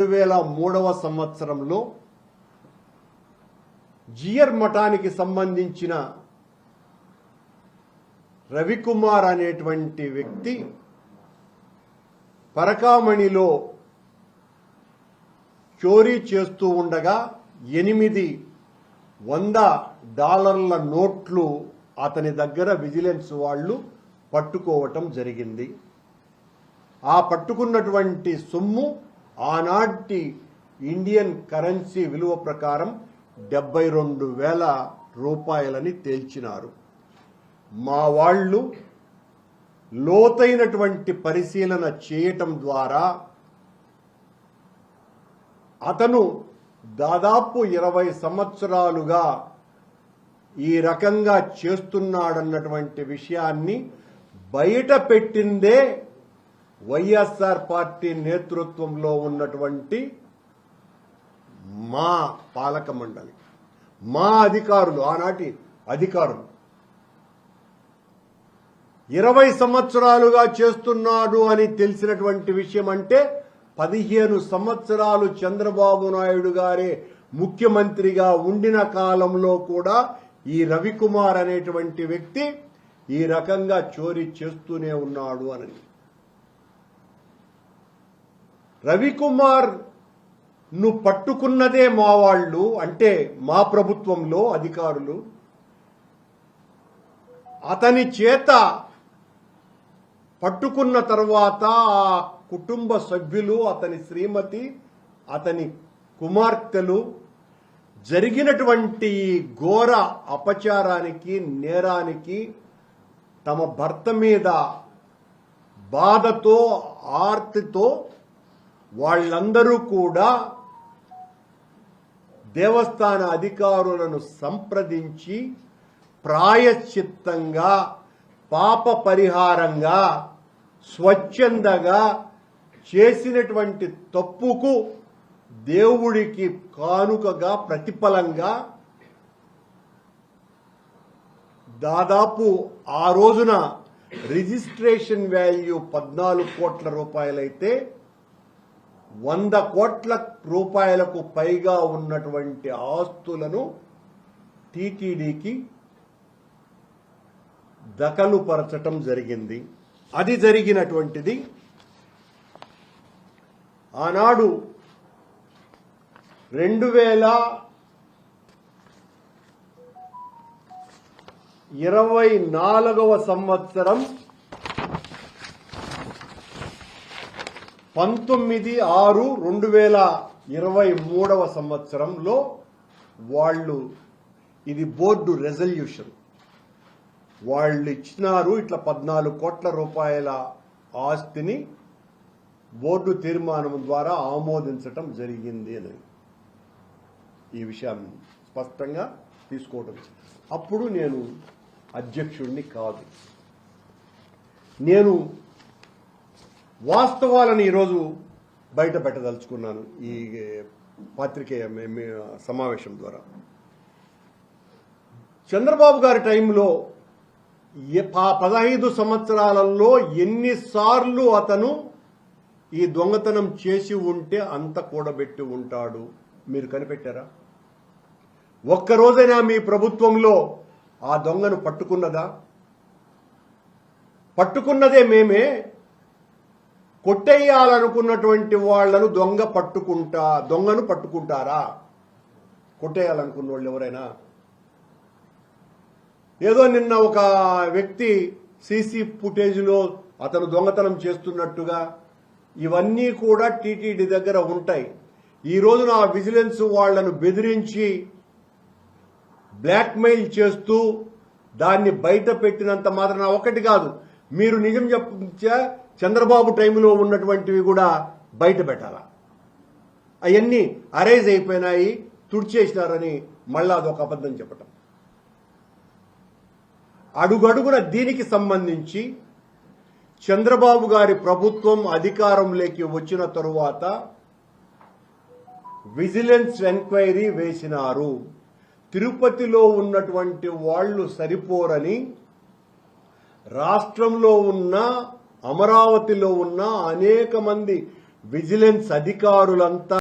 2003వ సంవత్సరంలో జియర్ మఠానికి సంబంధించిన రవికుమార్ అనేటువంటి వ్యక్తి పరకామణిలో చోరీ చేస్తూ ఉండగా 8 $100 నోట్లు అతని దగ్గర విజిలెన్స్ వాళ్ళు పట్టుకోవటం జరిగింది. ఆ పట్టుకున్నటువంటి సొమ్ము ఆనాటి ఇండియన్ కరెన్సీ విలువ ప్రకారం 72,000 రూపాయలని తేల్చినారు. మా వాళ్ళు లోతైనటువంటి పరిశీలన చేయటం ద్వారా అతను దాదాపు 20 సంవత్సరాలుగా ఈ రకంగా చేస్తున్నాడన్నటువంటి విషయాన్ని బయట పెట్టిందే వైఎస్ఆర్ పార్టీ నేతృత్వంలో ఉన్నటువంటి మా పాలక మండలి, మా అధికారులు, ఆనాటి అధికారులు 20 సంవత్సరాలుగా చేస్తున్నాడు అని తెలిసినటువంటి విషయం. అంటే 15 సంవత్సరాలు చంద్రబాబు నాయుడు గారే ముఖ్యమంత్రిగా ఉండిన కాలంలో కూడా ఈ రవికుమార్ అనేటువంటి వ్యక్తి ఈ రకంగా చోరీ చేస్తూనే ఉన్నాడు అని. రవికుమార్ ను పట్టుకున్నదే మా వాళ్ళు, అంటే మా ప్రభుత్వంలో అధికారులు. అతని చేత పట్టుకున్న తర్వాత ఆ కుటుంబ సభ్యులు, అతని శ్రీమతి, అతని కుమార్తెలు జరిగినటువంటి ఘోర అపచారానికి, నేరానికి తమ భర్త మీద బాధతో, ఆర్తితో వాళ్ళందరూ కూడా దేవస్థాన అధికారులను సంప్రదించి ప్రాయశ్చిత్తంగా, పాప పరిహారంగా, స్వచ్ఛందగా చేసినటువంటి తప్పుకు దేవుడికి కానుకగా, ప్రతిఫలంగా దాదాపు ఆ రోజున రిజిస్ట్రేషన్ వాల్యూ 14 కోట్ల రూపాయలైతే 100 కోట్ల రూపాయలకు పైగా ఉన్నటువంటి ఆస్తులను టీటీడీకి దఖలుపరచటం జరిగింది. అది జరిగినటువంటిది ఆనాడు 2024వ సంవత్సరం 19/6/2023వ సంవత్సరంలో వాళ్ళు, ఇది బోర్డు రెజల్యూషన్, వాళ్ళు ఇచ్చినారు. ఇట్లా 14 కోట్ల రూపాయల ఆస్తిని బోర్డు తీర్మానం ద్వారా ఆమోదించటం జరిగింది అని ఈ విషయాన్ని స్పష్టంగా తీసుకోవడం. అప్పుడు నేను అధ్యక్షుడిని కాదు. నేను వాస్తవాలను ఈరోజు బయట పెట్టదలుచుకున్నాను ఈ పత్రికేయ సమావేశం ద్వారా. చంద్రబాబు గారి టైంలో 15 సంవత్సరాలలో ఎన్నిసార్లు అతను ఈ దొంగతనం చేసి ఉంటే అంత కూడబెట్టి ఉంటాడు మీరు కనిపెట్టారా? ఒక్కరోజైనా మీ ప్రభుత్వంలో ఆ దొంగను పట్టుకున్నదా? పట్టుకున్నదే మేమే. కొట్టేయాలనుకున్నటువంటి వాళ్లను దొంగను పట్టుకుంటారా? కొట్టేయాలనుకున్న వాళ్ళు ఎవరైనా? ఏదో నిన్న ఒక వ్యక్తి సీసీ ఫుటేజ్లో అతను దొంగతనం చేస్తున్నట్టుగా ఇవన్నీ కూడా టీటీడీ దగ్గర ఉంటాయి. ఈ రోజున ఆ విజిలెన్స్ వాళ్లను బెదిరించి బ్లాక్మెయిల్ చేస్తూ దాన్ని బయట పెట్టినంత మాత్రాన ఒకటి కాదు, మీరు నిజం చెప్తే చంద్రబాబు టైంలో ఉన్నటువంటివి కూడా బయట పెట్టాలా? అవన్నీ అరైజ్ అయిపోయినాయి, తుడిచేసినారని మళ్ళా అదొక అబద్ధం చెప్పటం. అడుగడుగున దీనికి సంబంధించి చంద్రబాబు గారి ప్రభుత్వం అధికారంలోకి వచ్చిన తరువాత విజిలెన్స్ ఎంక్వైరీ వేసినారు. తిరుపతిలో ఉన్నటువంటి వాళ్ళు సరిపోరని రాష్ట్రంలో ఉన్న, అమరావతిలో ఉన్న అనేక మంది విజిలెన్స్ అధికారులంతా